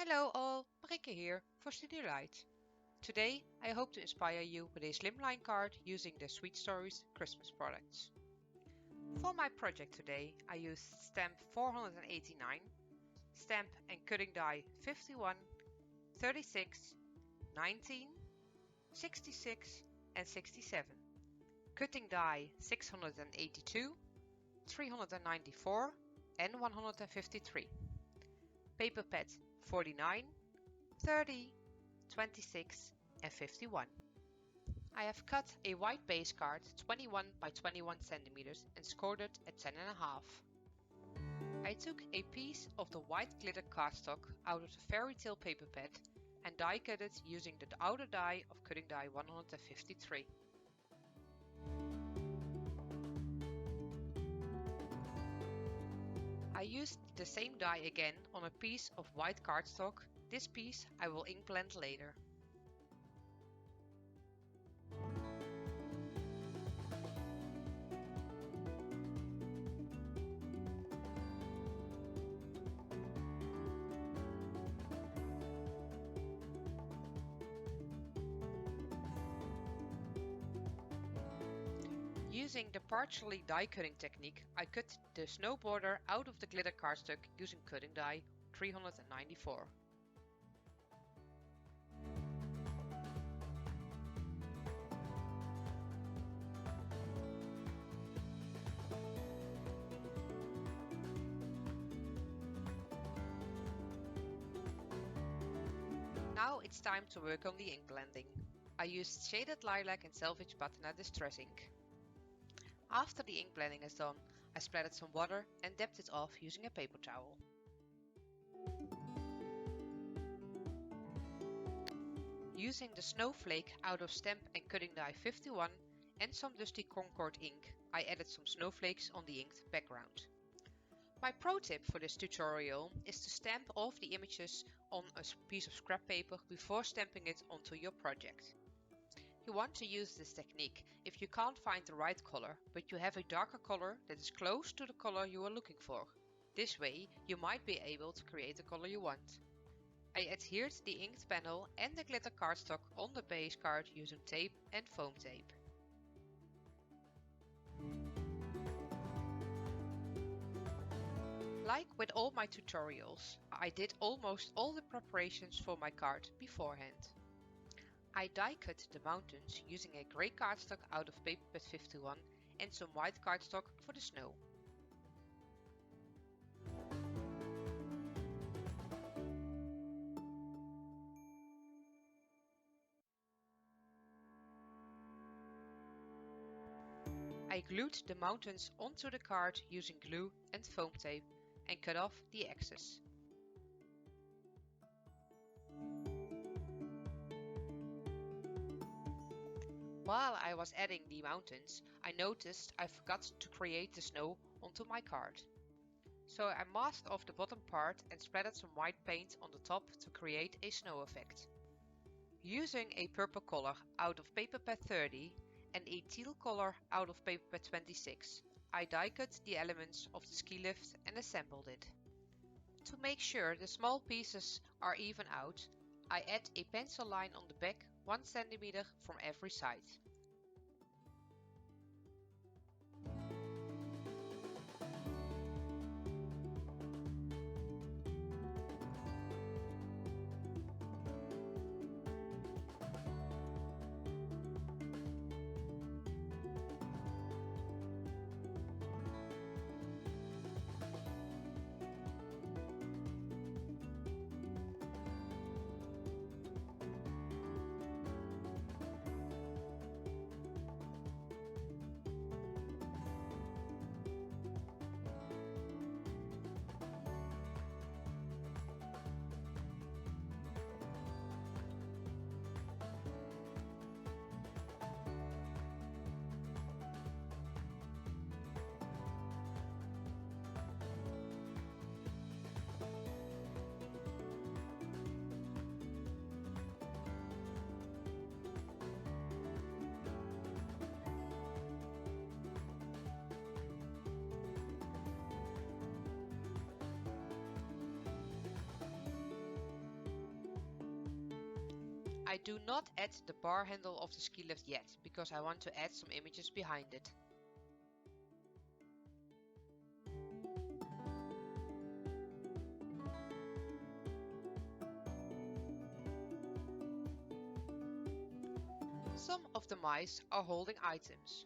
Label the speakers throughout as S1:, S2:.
S1: Hello all, Marieke here for Studio Light. Today I hope to inspire you with a Slimline card using the Sweet Stories Christmas products. For my project today I used stamp 489, stamp and cutting die 51, 36, 19, 66 and 67, cutting die 682, 394 and 153, paper pad 49, 30, 26 and 51. I have cut a white base card 21 by 21 centimeters and scored it at 10.5. I took a piece of the white glitter cardstock out of the fairy tale paper pad and die cut it using the outer die of cutting die 153. I used the same die again on a piece of white cardstock. This piece I will ink blend later. Using the partially die cutting technique, I cut the snow border out of the glitter cardstock using cutting die 394. Now it's time to work on the ink blending. I used shaded lilac and salvage patina distress ink. After the ink blending is done, I splattered some water and dabbed it off using a paper towel. Using the snowflake out of stamp and cutting die 51 and some dusty Concord ink, I added some snowflakes on the inked background. My pro tip for this tutorial is to stamp off the images on a piece of scrap paper before stamping it onto your project. You want to use this technique if you can't find the right color, but you have a darker color that is close to the color you are looking for. This way you might be able to create the color you want. I adhered the inked panel and the glitter cardstock on the base card using tape and foam tape. Like with all my tutorials, I did almost all the preparations for my card beforehand. I die cut the mountains using a grey cardstock out of paper pad 51 and some white cardstock for the snow. I glued the mountains onto the card using glue and foam tape and cut off the excess. While I was adding the mountains, I noticed I forgot to create the snow onto my card. So I masked off the bottom part and splattered some white paint on the top to create a snow effect. Using a purple color out of paper pad 30 and a teal color out of paper pad 26, I die cut the elements of the ski lift and assembled it. To make sure the small pieces are even out, I add a pencil line on the back 1 cm from every side. I do not add the bar handle of the ski lift yet, because I want to add some images behind it. Some of the mice are holding items.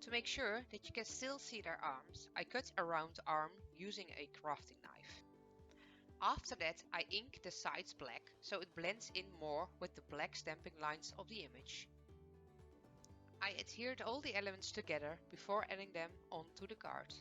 S1: To make sure that you can still see their arms, I cut around the arm using a crafting knife. After that, I ink the sides black so it blends in more with the black stamping lines of the image. I adhered all the elements together before adding them onto the card.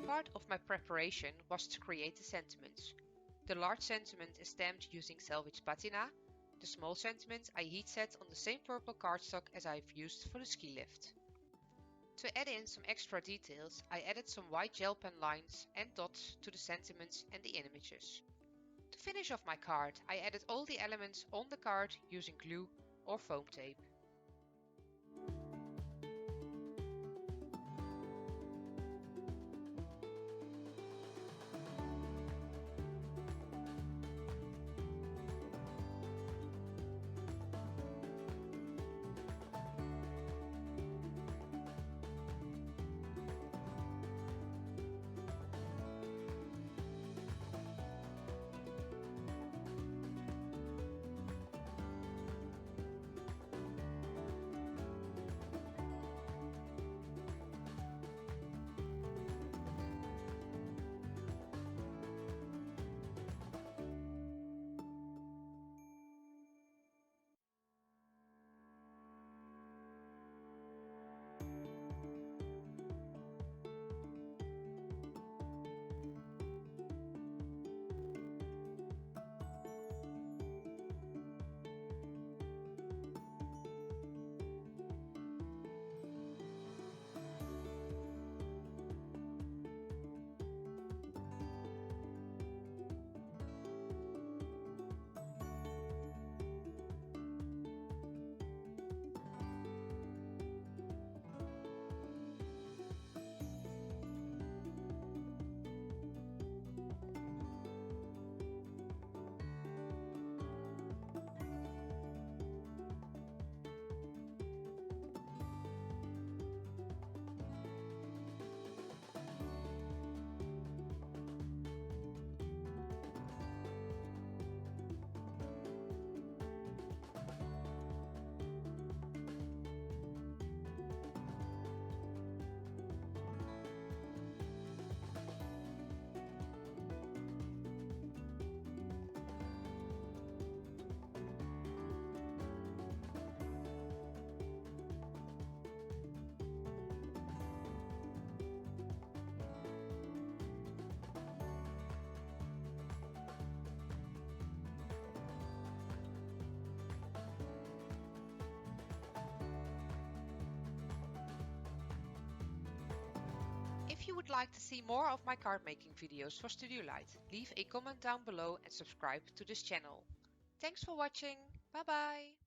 S1: Part of my preparation was to create the sentiments. The large sentiment is stamped using salvage patina. The small sentiment I heat set on the same purple cardstock as I've used for the ski lift. To add in some extra details, I added some white gel pen lines and dots to the sentiments and the images. To finish off my card, I added all the elements on the card using glue or foam tape. would like to see more of my card making videos for Studio Light, leave a comment down below and subscribe to this channel. Thanks for watching. Bye bye.